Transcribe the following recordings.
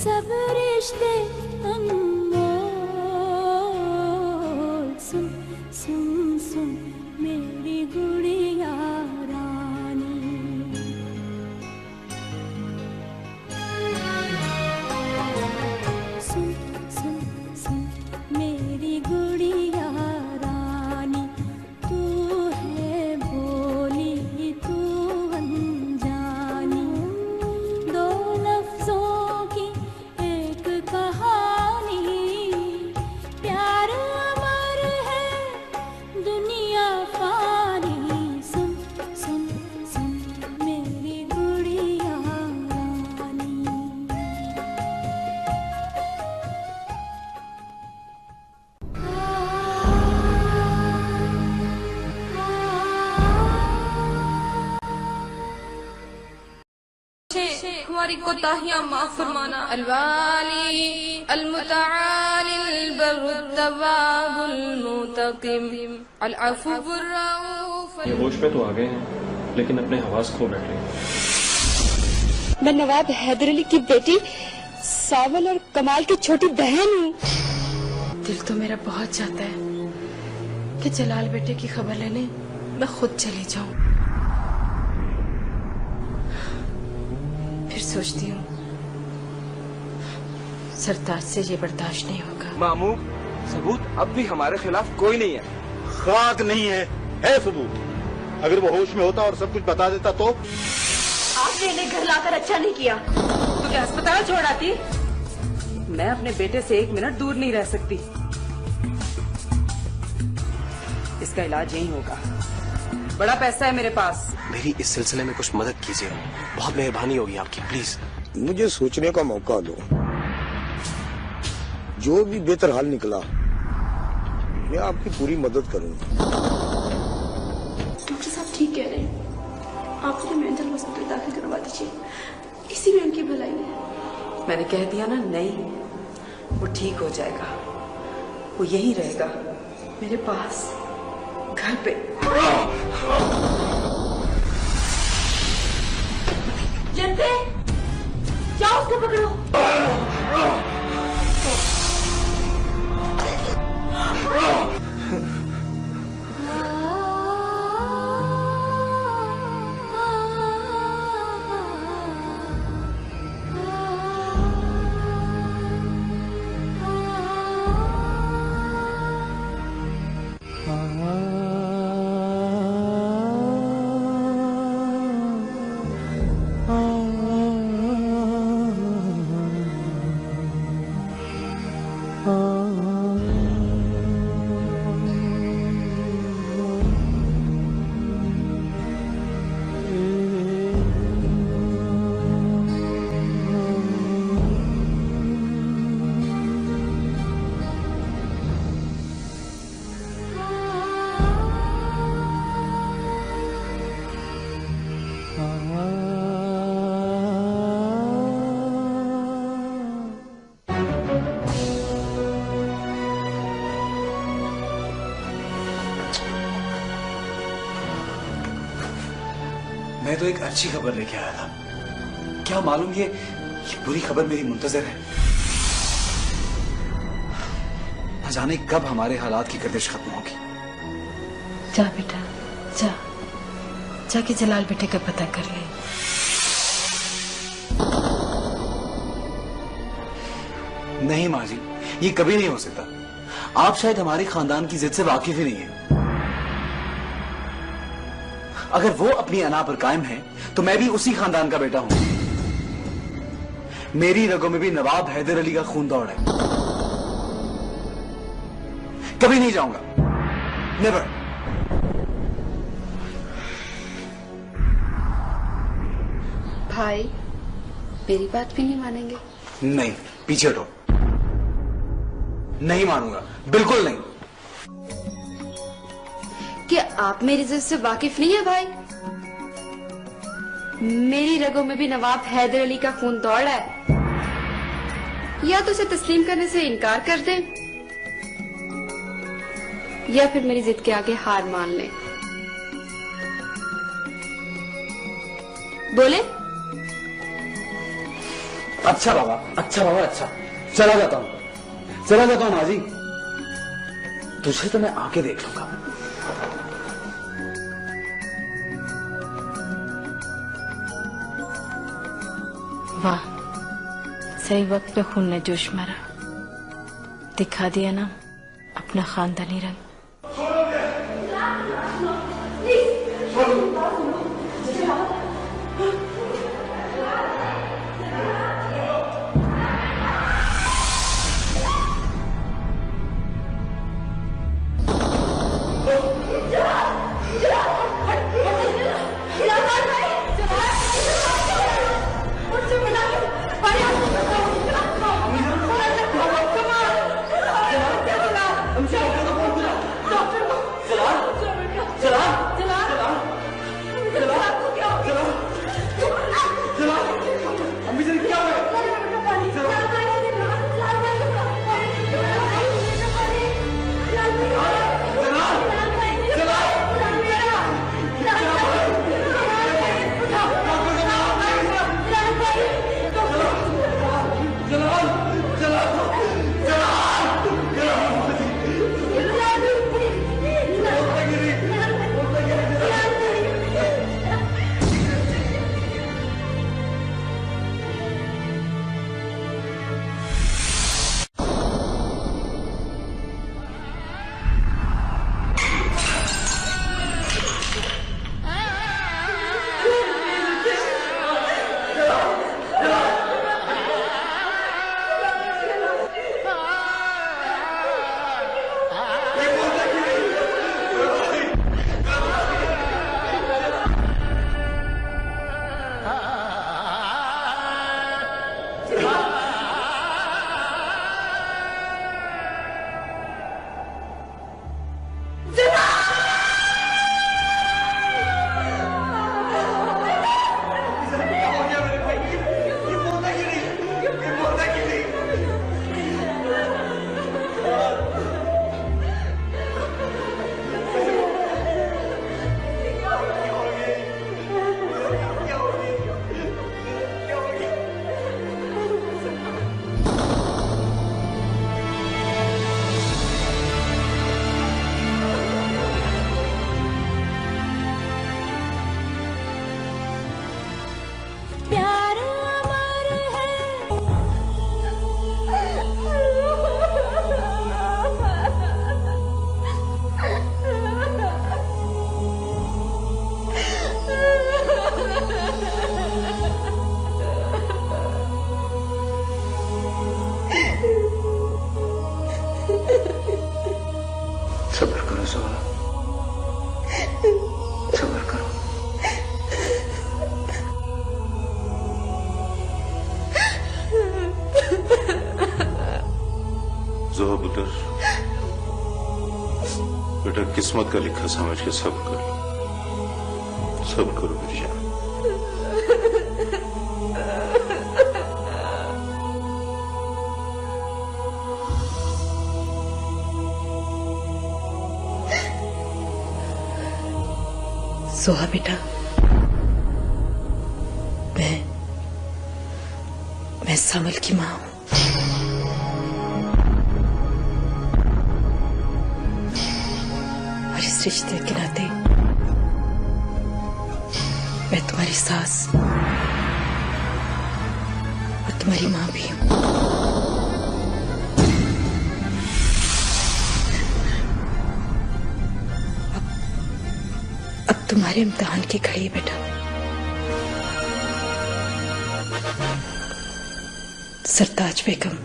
सब रिश्ते अनमोल, सुन सुन सुन मेरी गुड़िया रानी। सुन सुन सुन मेरी गुड़िया रानी, तू है भोली तू अनजानी, दो लफ्जों की एक कहानी, प्यार अमर है दुनिया फानी। सुन सुन सुन मेरी गुड़िया रानी। हमारी कोताहियां माफ फरमाना। अलवाली अलमुतआलिल बर्रुत्तवाबुल मुतकिम अल अफुव्वुर रऊफ। ये होश में तो आ गए हैं लेकिन अपने हवास खो बैठे। मैं नवाब हैदर अली की बेटी सावल और कमाल की छोटी बहन हूँ। दिल तो मेरा बहुत चाहता है कि जलाल बेटे की खबर लेने मैं खुद चली जाऊं। फिर सोचती हूँ सरताज से ये बर्दाश्त नहीं होगा। मामू, सबूत अब भी हमारे खिलाफ कोई नहीं है। खाक नहीं है सबूत। अगर वो होश में होता और सब कुछ बता देता तो? आपने इन्हें घर लाकर अच्छा नहीं किया। तो क्या अस्पताल छोड़ आती? मैं अपने बेटे से 1 मिनट दूर नहीं रह सकती। इसका इलाज यहीं होगा। बड़ा पैसा है मेरे पास। मेरी इस सिलसिले में कुछ मदद कीजिए, बहुत मेहरबानी होगी आपकी, प्लीज। मुझे सोचने का मौका दो। जो भी बेहतर हाल निकला मैं आपकी पूरी मदद करूंगा। डॉक्टर साहब ठीक कह रहे हैं, आप उन्हें मेंटल हॉस्पिटल दाखिल करवा दीजिए, इसी में उनकी भलाई है। मैंने कह दिया ना, नहीं, वो ठीक हो जाएगा। वो यहीं रहेगा मेरे पास, घर पे। जनते, जाओ उसको पकड़ो। मैं तो एक अच्छी खबर लेके आया था, क्या मालूम ये बुरी खबर मेरी मुंतजर है। न जाने कब हमारे हालात की गर्दिश खत्म होगी। जा बेटा, जा, जाके जलाल बेटे का पता कर ले। नहीं माँ जी, ये कभी नहीं हो सकता। आप शायद हमारे खानदान की जिद से वाकिफ ही नहीं है। अगर वो अपनी अना पर कायम है तो मैं भी उसी खानदान का बेटा हूं। मेरी रगों में भी नवाब हैदर अली का खून दौड़ है। कभी नहीं जाऊंगा, नेवर। भाई मेरी बात भी नहीं मानेंगे? नहीं, पीछे हटो। नहीं मानूंगा, बिल्कुल नहीं। क्या आप मेरी जिद से वाकिफ नहीं है भाई? मेरी रगों में भी नवाब हैदर अली का खून दौड़ रहा है। या तो उसे तस्लीम करने से इनकार कर दें या फिर मेरी जिद के आगे हार मान लें। बोले अच्छा बाबा, अच्छा बाबा, अच्छा। चला जाता हूँ माँ जी। तुझे तो मैं आके देख लूंगा। वाह, सही वक्त पे खून ने जोश मारा, दिखा दिया ना अपना खानदानी रंग। सब्र करो सोहा, सब्र करो। जोहा पुत्र, बेटा किस्मत का लिखा समझ के सब्र करो मेरी जान। सोहा बेटा, मैं सावल की मां हूं। और इस रिश्ते के नाते मैं तुम्हारी सास और तुम्हारी मां भी हूं। अब तुम्हारे इम्तिहान की घड़ी है बेटा। सरताज बेगम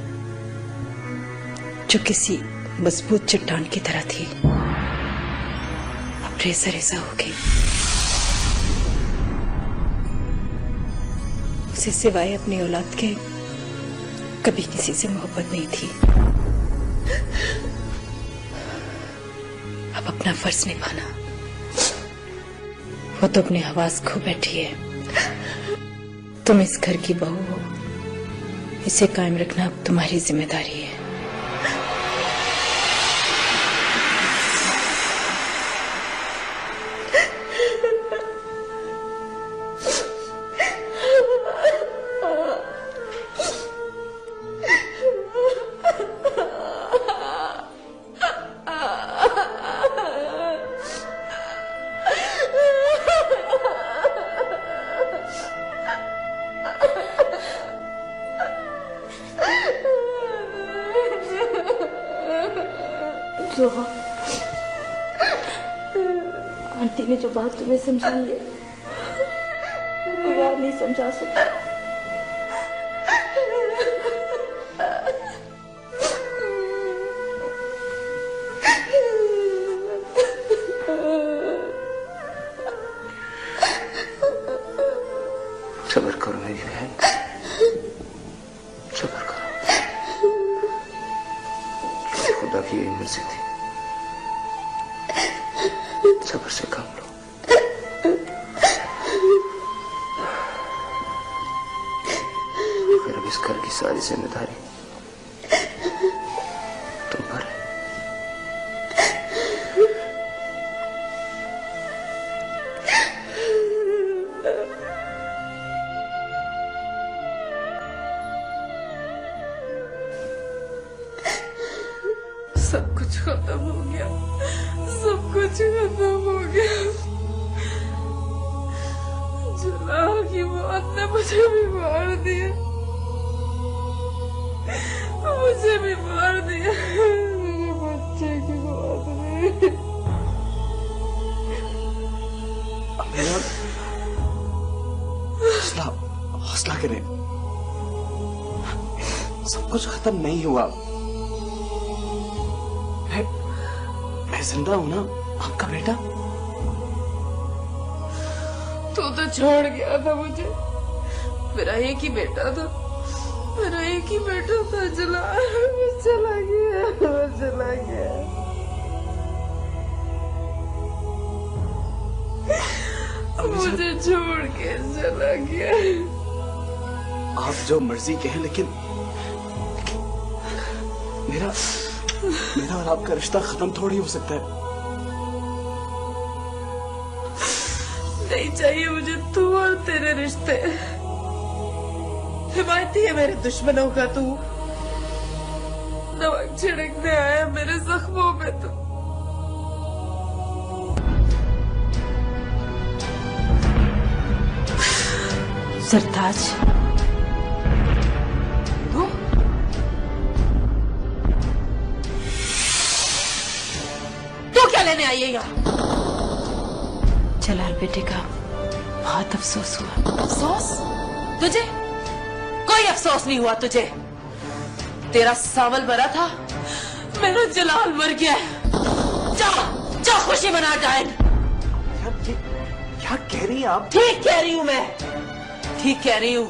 जो किसी मजबूत चट्टान की तरह थी, अब रेजा रेजा हो गई। उसे सिवाय अपनी औलाद के कभी किसी से मोहब्बत नहीं थी। अब अपना फर्ज निभाना, वो तो अपने हवास खो बैठी है। तुम इस घर की बहू हो, इसे कायम रखना अब तुम्हारी जिम्मेदारी है। जो हो, आंटी ने जो बात तुम्हें समझाई है वो और नहीं समझा सकती। सब्र करो मेरी बहन, सब्र करो। खुदा की यही मर्जी थी, सब्र से काम लो। फिर अब इस घर की सारी जिम्मेदारी तुम पर है। सब कुछ खत्म हो गया, सब कुछ खत्म हो गया। जलाल की मौत ने मुझे भी मार दिया, मुझे भी मार दिया। मेरे बच्चे की मौत ने। अमीना, हौसला हौसला करें, सब कुछ खत्म नहीं हुआ। मैं जिंदा हूं ना, आपका बेटा। तू तो छोड़ गया था मुझे, मेरा एक ही बेटा था, मेरा एक ही बेटा था। चला गया, चला गया। मुझे छोड़ के चला गया। आप जो मर्जी कहें, लेकिन मेरा और आपका रिश्ता खत्म थोड़ी हो सकता है। नहीं चाहिए मुझे तू और तेरे रिश्ते। हिमायती है मेरे दुश्मनों का तू, नमक छिड़कने आया मेरे जख्मों में तू। सरताज, तू क्या लेने आई है यहाँ? जलाल बेटे का बहुत अफसोस हुआ। अफसोस? तुझे कोई अफसोस नहीं हुआ तुझे? तेरा सावल मरा था, मेरा जलाल मर गया है। जा जा खुशी मना डायन। क्या कह रही हैं आप? ठीक कह रही हूँ मैं, ठीक कह रही हूँ।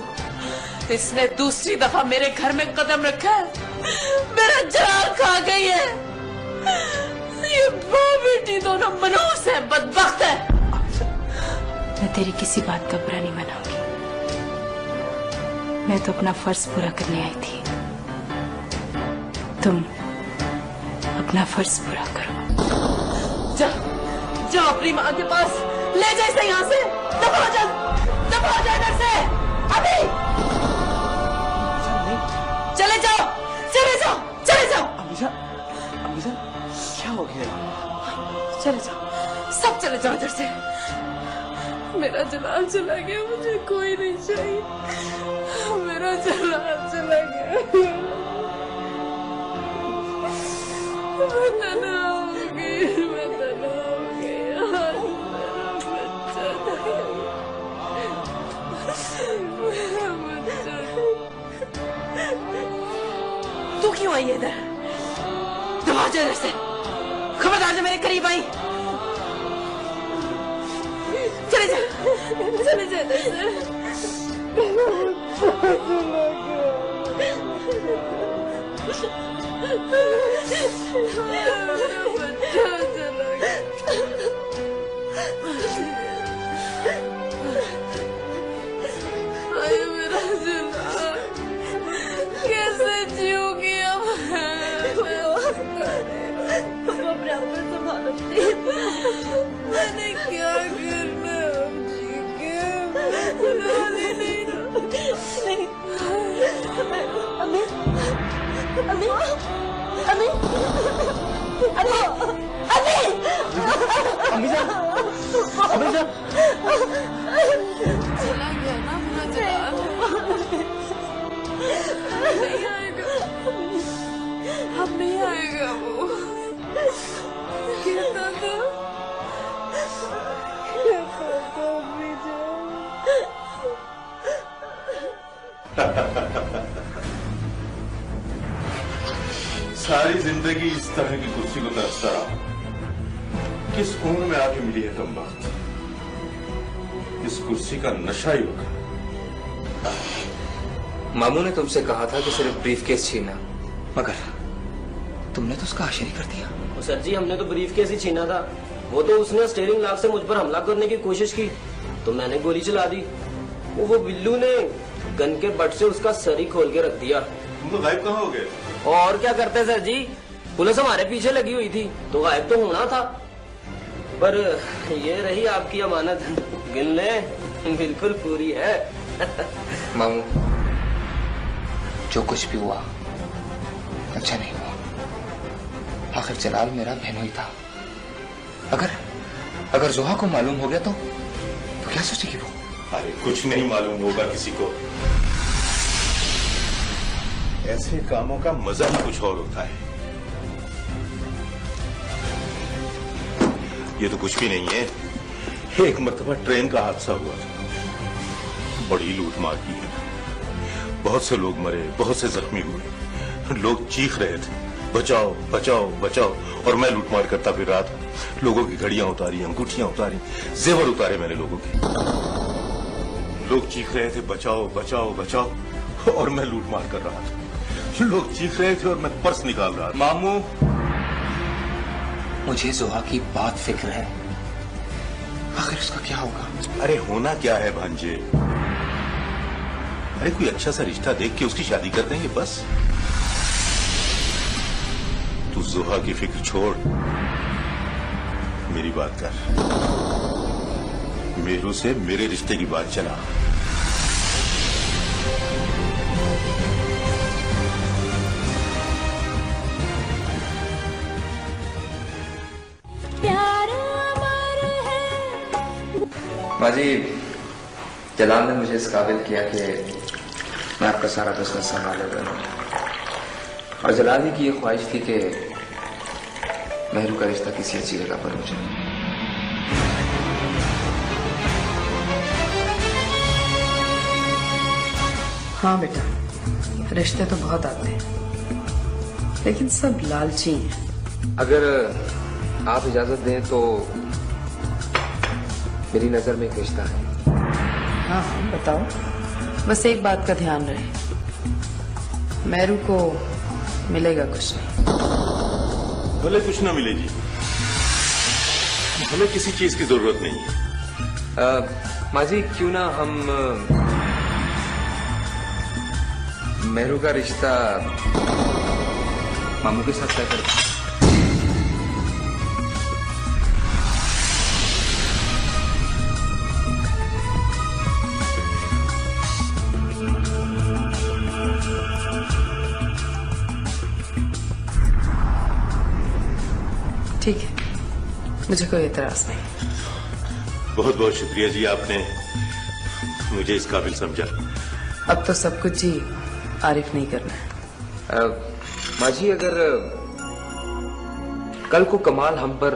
इसने दूसरी दफा मेरे घर में कदम रखा है, मेरा जलाल खा गई है। ये माँ बेटी दोनों मनहूस है, बदबख्त है। मैं तेरी किसी बात का बुरा नहीं मनाऊंगी। मैं तो अपना फर्ज पूरा करने आई थी, तुम अपना फर्ज पूरा करो। जा जा अपनी माँ के पास, ले जा इसे यहाँ से। दफा हो जा इधर से अभी। चले जाओ, चले जाओ, चले जाओ। अमीजा, अमीजा, क्या हो गया? चले जाओ, सब चले जाओ इधर से। मेरा जलाल चला गया, मुझे कोई नहीं चाहिए। मेरा जलाल चला गया, मैं तना हो गई, मैं तना हो गई। मेरा बच्चा, तू क्यों आई है इधर? तुम आ जाओ इधर से, खबरदार जो मेरे करीब आई। चले जा इधर से। मेरा जलाल कैसे जीऊंगी अब? अपने आप को संभालो। मैंने क्या करना अब जी के? चला गया ना मेरा जलाल, नहीं आएगा, अब नहीं आएगा वो। सारी जिंदगी इस तरह की कुर्सी को तरसता रहा। किस उम्र में आके मिली है तुम बात? इस कुर्सी का नशा ही होगा। मामू ने तुमसे कहा था कि सिर्फ ब्रीफकेस छीना, मगर तुमने तो उसका आश्चर्य कर दिया। सर जी, हमने तो ब्रीफकेस ही छीना था। वो तो उसने स्टीयरिंग लॉक से मुझ पर हमला करने की कोशिश की तो मैंने गोली चला दी। वो बिल्लू ने गन के बट से उसका सर ही खोल के रख दिया। तुम तो गायब कहाँ हो गए? और क्या करते सर जी, पुलिस हमारे पीछे लगी हुई थी तो गायब तो होना था। पर ये रही आपकी अमानत, गिन ले, बिल्कुल पूरी है। मामू, जो कुछ भी हुआ अच्छा नहीं हुआ। आखिर जलाल मेरा बहनोई था। अगर जोहा को मालूम हो गया तो क्या सोचेगी वो? अरे कुछ नहीं मालूम होगा किसी को। ऐसे कामों का मजा ही कुछ और होता है। ये तो कुछ भी नहीं है। एक मर्तबा ट्रेन का हादसा हुआ था, बड़ी लूट मार की है। बहुत से लोग मरे, बहुत से जख्मी हुए। लोग चीख रहे थे, बचाओ बचाओ बचाओ, और मैं लूटमार करता फिर रहा था। लोगों की घड़ियां उतारी, अंगूठियां उतारी, जेवर उतारे मैंने लोगों के। लोग चीख रहे थे बचाओ बचाओ बचाओ, और मैं लूटमार कर रहा था। लोग चीख रहे थे और मैं पर्स निकाल रहा था। मामू, मुझे जोहा की बात फिक्र है। आखिर उसका क्या होगा? अरे होना क्या है भांजे? अरे कोई अच्छा सा रिश्ता देख के उसकी शादी कर देंगे बस। तू जोहा की फिक्र छोड़, मेरी बात कर। मेरू से मेरे रिश्ते की बात चला। माँ जी, जलाल ने मुझे इस काबिल किया कि मैं आपका सारा बिजनेस संभाले करूं, और जलाल ही की ये ख्वाहिश थी कि मेहरू का रिश्ता किसी अच्छी जगह पर हो जाए। हाँ बेटा, रिश्ते तो बहुत आते हैं, लेकिन सब लालची हैं। अगर आप इजाजत दें तो मेरी नजर में एक रिश्ता है। हाँ हाँ बताओ, बस एक बात का ध्यान रहे, मेहरू को मिलेगा कुछ नहीं। भले कुछ ना मिले जी, हमें किसी चीज की जरूरत नहीं है। माँ जी, क्यों ना हम मेहरू का रिश्ता मामू के साथ तय कर दें। ठीक है, मुझे कोई एतराज नहीं। बहुत बहुत शुक्रिया जी, आपने मुझे इस काबिल समझा। अब तो सब कुछ जी आरिफ नहीं करना है। माँ जी, अगर कल को कमाल हम पर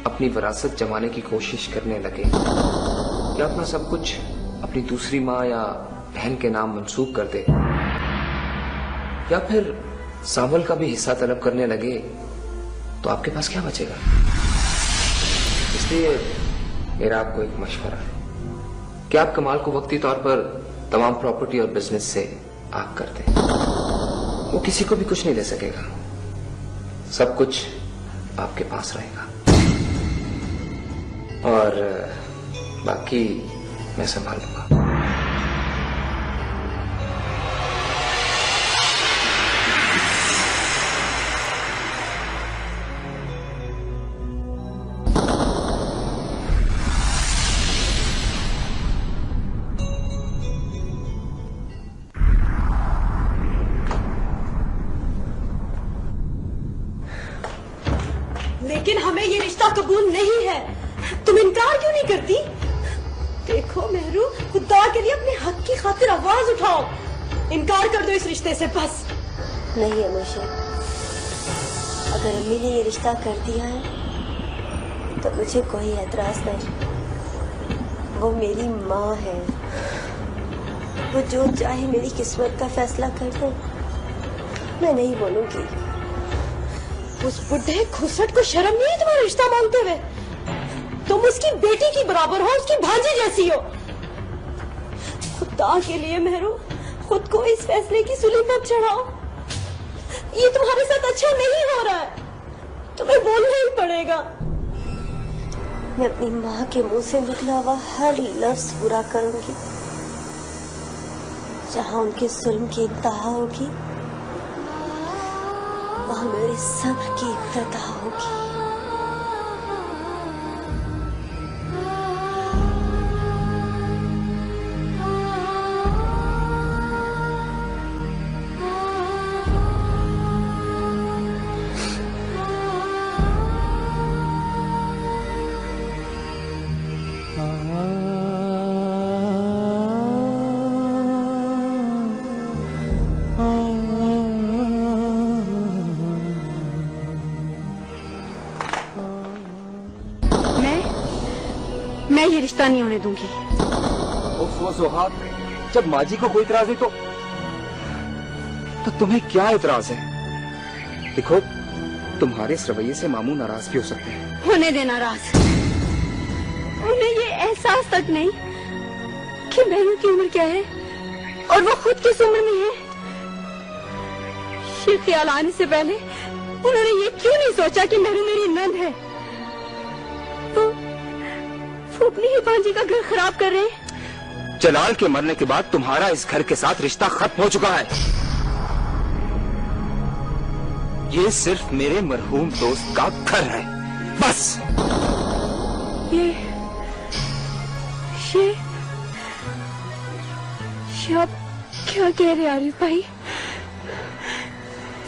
अपनी विरासत जमाने की कोशिश करने लगे या अपना सब कुछ अपनी दूसरी माँ या बहन के नाम मंसूब कर दे, या फिर सावल का भी हिस्सा तलब करने लगे, तो आपके पास क्या बचेगा? इसलिए मेरा आपको एक मशवरा है कि आप कमाल को वक्ती तौर पर तमाम प्रॉपर्टी और बिजनेस से आग कर दें। वो किसी को भी कुछ नहीं दे सकेगा, सब कुछ आपके पास रहेगा, और बाकी मैं संभाल लूंगा। लेकिन हमें ये रिश्ता कबूल नहीं है। तुम इनकार क्यों नहीं करती? देखो मेहरू, खुदा के लिए अपने हक की खातिर आवाज उठाओ, इनकार कर दो इस रिश्ते से बस। नहीं अमीशा, अगर अम्मी ने ये रिश्ता कर दिया है तो मुझे कोई एतराज नहीं। वो मेरी माँ है, वो जो चाहे मेरी किस्मत का फैसला कर दे, मैं नहीं बोलूंगी। उस बुढ़े खुसट को शर्म नहीं है तुम्हारा रिश्ता मांगते हुए? तुम उसकी बेटी की बराबर हो, उसकी भांजी जैसी हो। खुदा के लिए मेहरू खुद को इस फैसले की सूली पर चढ़ाओ। ये तुम्हारे साथ अच्छा नहीं हो रहा है, तुम्हें बोलना ही पड़ेगा। मैं अपनी माँ के मुंह से निकला हुआ हर लफ्ज पूरा करूंगी। जहाँ उनके जुल्म की इंतहा होगी, वहाँ मेरे सब्र की इब्तदा होगी। मैं ये रिश्ता नहीं होने दूंगी। वो सुहाग, जब माँ जी को कोई इतराज नहीं तो तुम्हें क्या इतराज है? देखो, तुम्हारे इस रवैये से मामू नाराज भी हो सकते हैं। होने दे नाराज। उन्हें ये एहसास तक नहीं कि मेरू की उम्र क्या है और वो खुद किस उम्र में है। ये ख्याल आने से पहले उन्होंने ये क्यों नहीं सोचा कि मेरू मेरी नंद है? वो अपनी ही भांजी का घर खराब कर रहे हैं। जलाल के मरने के बाद तुम्हारा इस घर के साथ रिश्ता खत्म हो चुका है। ये सिर्फ मेरे मरहूम दोस्त का घर है, बस। ये आप क्या कह रहे आरिफ भाई?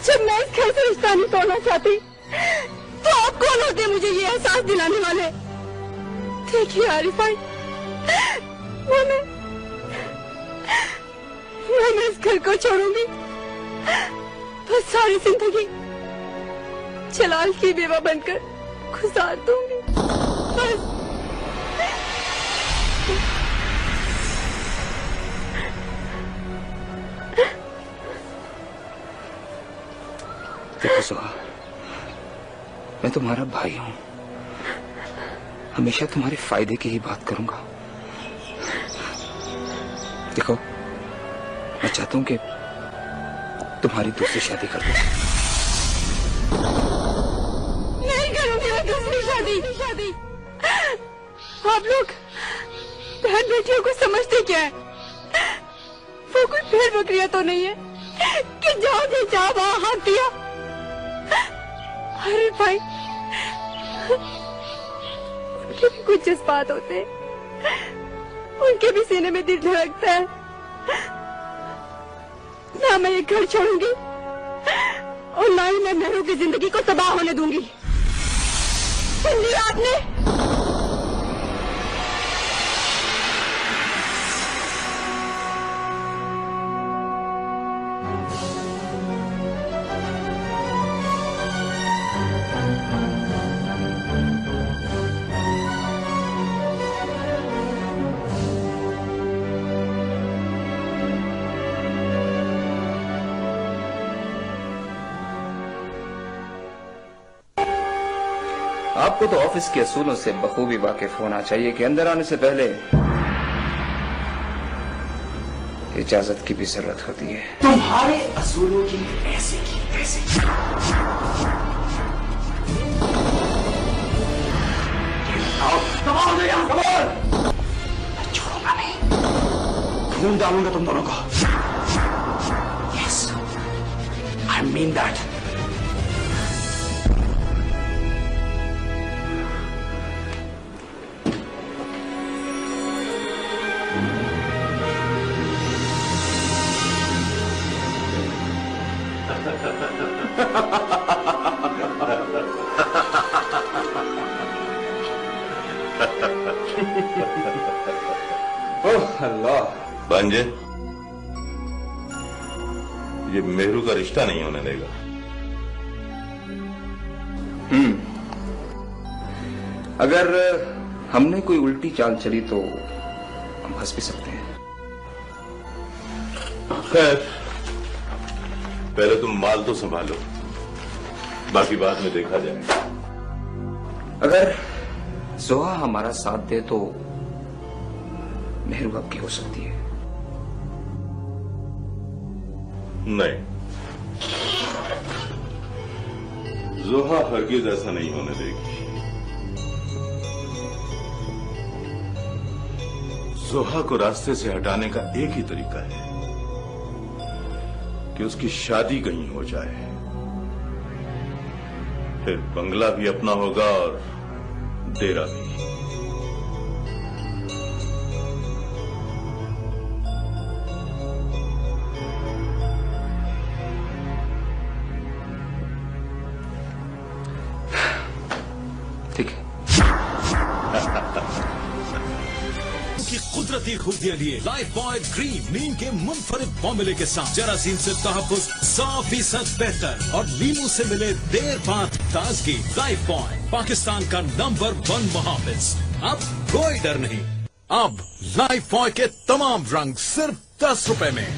जब मैं इस घर से रिश्ता नहीं तोड़ना चाहती तो आप कौन होते मुझे ये एहसास दिलाने वाले? देखिए आरिफ भाई, मैं इस घर को छोड़ूंगी, बस सारी जिंदगी जलाल की बेवा बनकर गुजार दूंगी, बस। देखो सुहा, मैं तुम्हारा भाई हूँ, हमेशा तुम्हारे फायदे की ही बात करूंगा। देखो, मैं चाहता हूं कि तुम्हारी दूसरी शादी कर दूं। नहीं करूंगी मैं दूसरी शादी। आप लोग बहन बेटियों को समझते क्या है? वो कोई भेड़ बकरियां तो नहीं है कि जाओ दे जा वहां हाथ दिया। अरे भाई, उनके भी कुछ जज्बात होते हैं, उनके भी सीने में दिल धड़कता है। ना मैं ये घर छोड़ूंगी और ना ही मैं मेहरू की जिंदगी को तबाह होने दूंगी। सुन लिया आपने? आपको तो ऑफिस के असूलों से बखूबी वाकिफ होना चाहिए कि अंदर आने से पहले इजाजत की भी जरूरत होती है। तुम्हारे असूलों की ऐसे की तैसे की। छोड़ूंगा नहीं, खून डालूंगा तुम दोनों को। Yes, I mean that. अल्लाह, भांजे, ये मेहरू का रिश्ता नहीं होने देगा। अगर हमने कोई उल्टी चाल चली तो हम फंस भी सकते हैं। खैर, पहले तुम माल तो संभालो, बाकी बाद में देखा जाएगा। अगर जोहा हमारा साथ दे तो मेहरू आपकी हो सकती है। नहीं, जोहा हरगिज ऐसा नहीं होने देगी। जोहा को रास्ते से हटाने का एक ही तरीका है कि उसकी शादी कहीं हो जाए, फिर बंगला भी अपना होगा और डेरा भी। ठीक है। की कुदरती खूबियां लिए लाइफ बॉय ग्रीन नीम के मुनफरिद फॉर्मूले के साथ जरासीम से तहफ्फुज़ 100% बेहतर और नींबू से मिले देर बाद ताजगी। लाइफ बॉय पाकिस्तान का नंबर 1 मुहाफिज। अब कोई डर नहीं। अब लाइफ बॉय के तमाम रंग सिर्फ 10 रुपए में।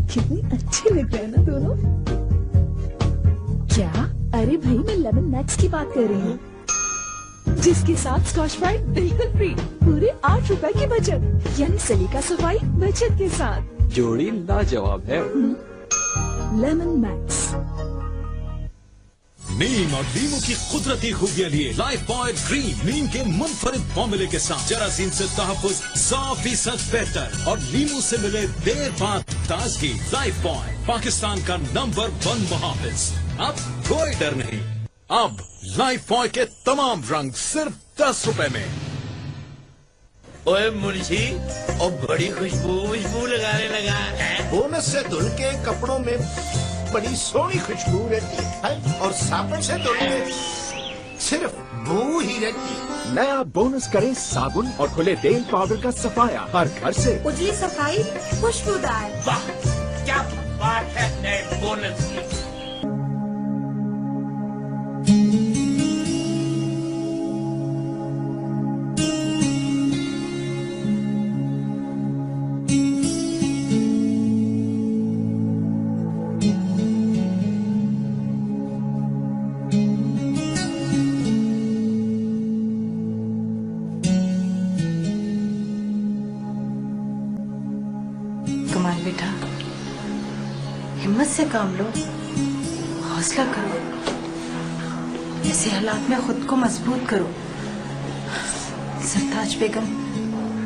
कितने अच्छे लग रहे हैं ना दोनों। क्या? अरे भाई, मैं लेमन मैक्स की बात कर रही हूँ, जिसके साथ स्कॉच ब्राइट बिल्कुल फ्री, पूरे 8 रुपए की बचत, यानी सलीका सफाई बचत के साथ। जोड़ी लाजवाब है। Lemon max. नीम और नींबू की कुदरती खूबियां लिए लाइफ बॉय ग्रीन नीम के मुनफरिद फॉर्मूले के साथ जरासीम से तहफ्फुज़ 100% बेहतर और नींबू से मिले देर बाद ताजगी। लाइफ बॉय पाकिस्तान का नंबर 1 मुहाफिज। अब कोई डर नहीं। अब लाइफ बॉय के तमाम रंग सिर्फ 10 रुपए में। ओए मुंशी, और बड़ी खुशबू लगाने लगा है। बोनस से धुल के कपड़ों में बड़ी सोहनी खुशबू रहती है और साबुन से धुल के सिर्फ बू ही रहती है। नया बोनस करें साबुन और खुले तेल पाउडर का सफाया हर घर से। उजली सफाई खुशबूदार। वाह, क्या बात है नए बोनस की। कमाल बेटा, हिम्मत से काम लो, हौसला करो, ऐसे हालात में खुद को मजबूत करो। सरताज बेगम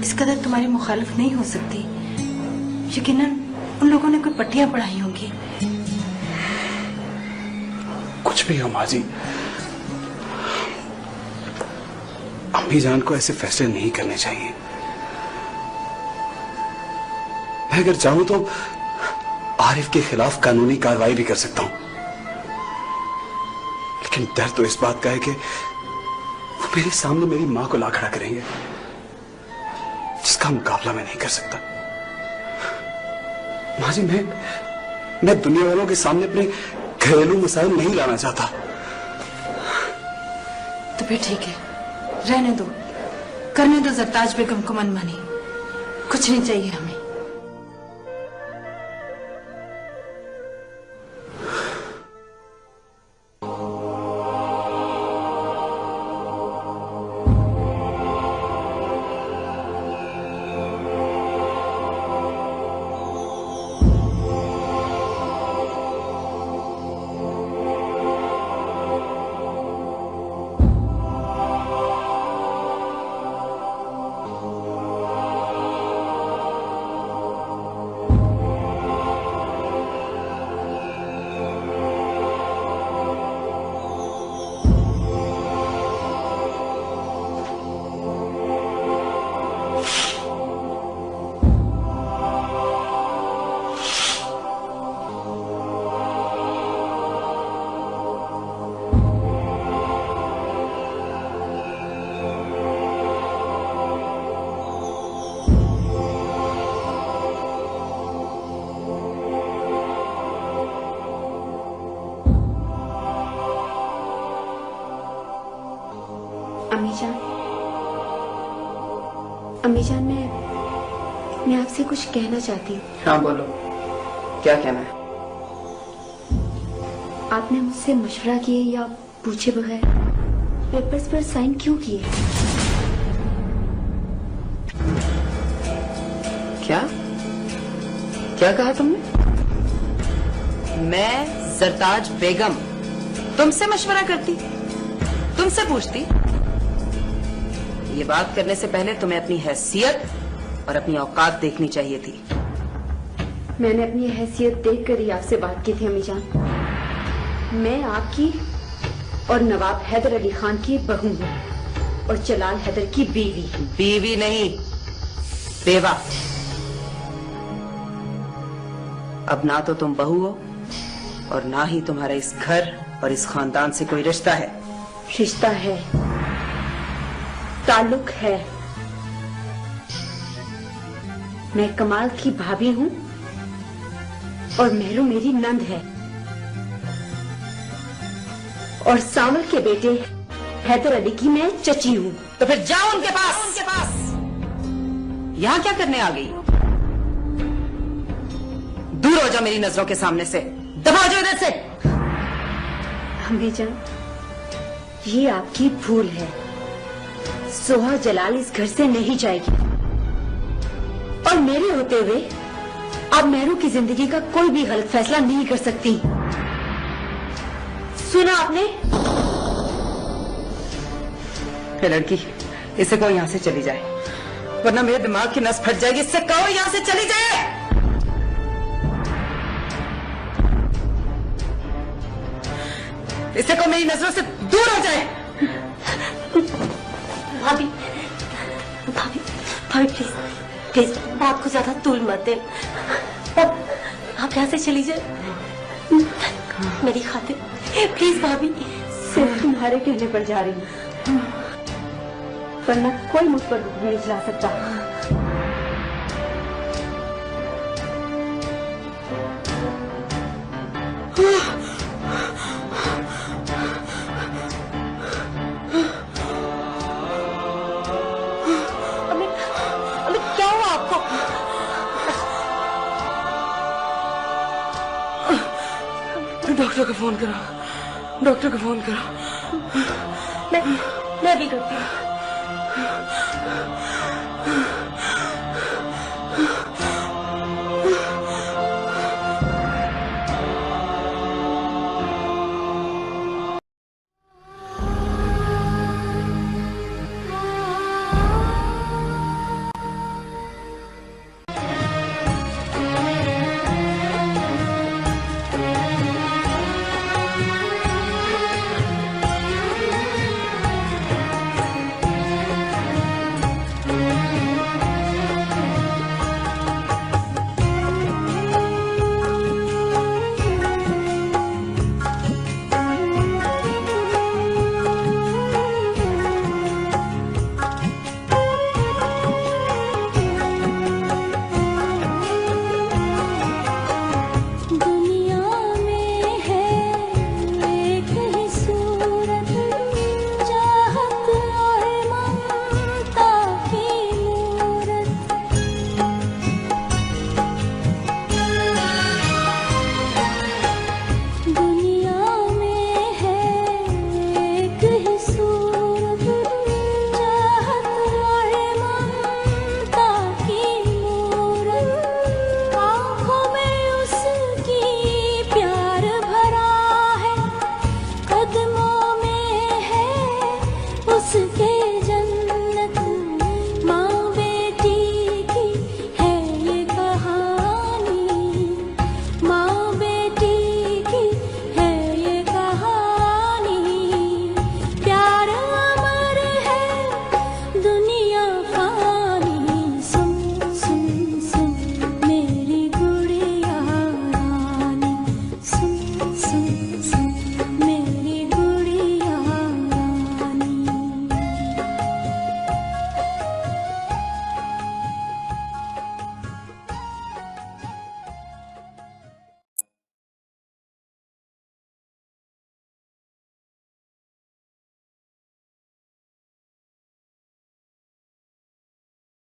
इस कदर तुम्हारी मुखालिफ नहीं हो सकती। यकीनन उन लोगों ने कोई पट्टियां पढ़ाई होंगी। कुछ भी हो माँ जी, अम्मी जान को ऐसे फैसले नहीं करने चाहिए। मैं अगर चाहूं तो आरिफ के खिलाफ कानूनी कार्रवाई भी कर सकता हूं, लेकिन डर तो इस बात का है कि वो मेरे सामने मेरी मां को ला खड़ा करेंगे, जिसका मुकाबला मैं नहीं कर सकता। मां जी, मैं दुनिया वालों के सामने अपने घरेलू मसाइल नहीं लाना चाहता। तो फिर ठीक है, रहने दो, करने दो सरताज बेगम को मनमानी। कुछ नहीं चाहिए हमें। अम्मी जान, मैं आपसे कुछ कहना चाहती हूँ। हाँ बोलो, क्या कहना है? आपने मुझसे मशवरा किए या पूछे बगैर पेपर्स पर साइन क्यों किए? क्या क्या कहा तुमने? मैं जरताज बेगम तुमसे मशवरा करती, तुमसे पूछती? ये बात करने से पहले तुम्हें अपनी हैसियत और अपनी औकात देखनी चाहिए थी। मैंने अपनी हैसियत देखकर ही आपसे बात की थी अम्मी जान। मैं आपकी और नवाब हैदर अली खान की बहू हूँ और जलाल हैदर की बीवी। बीवी नहीं, बेवा। अब ना तो तुम बहू हो और ना ही तुम्हारा इस घर और इस खानदान से कोई रिश्ता है। रिश्ता है, ताल्लुक है। मैं कमाल की भाभी हूँ और मेहरू मेरी नंद है और सावल के बेटे हैदर अली की मैं चची हूँ। तो फिर जाओ उनके पास। यहाँ क्या करने आ गई? दूर हो जाओ मेरी नजरों के सामने से, दबा जाओ इधर से। अम्मी जान, ये आपकी भूल है। सोहा जलाल इस घर से नहीं जाएगी और मेरे होते हुए आप मेहरू की जिंदगी का कोई भी गलत फैसला नहीं कर सकती। सुना आपने? लड़की, इसे कहो यहाँ से चली जाए, वरना मेरे दिमाग की नस फट जाएगी। इससे कहो यहाँ से चली जाए। इसे कहो मेरी नजरों से दूर हो जाए। भाभी, भाभी, भाभी प्लीज प्लीज बात को ज्यादा तूल मत दे। आप यहाँ से चली जाए मेरी खातिर, प्लीज भाभी। सिर्फ तुम्हारे कहने पर जा रही हूँ, वरना कोई मुझ पर हुक्म नहीं चला सकता। अभी क्या हुआ आपको? डॉक्टर को फोन करो, डॉक्टर को फोन करो। मैं भी करती हूँ।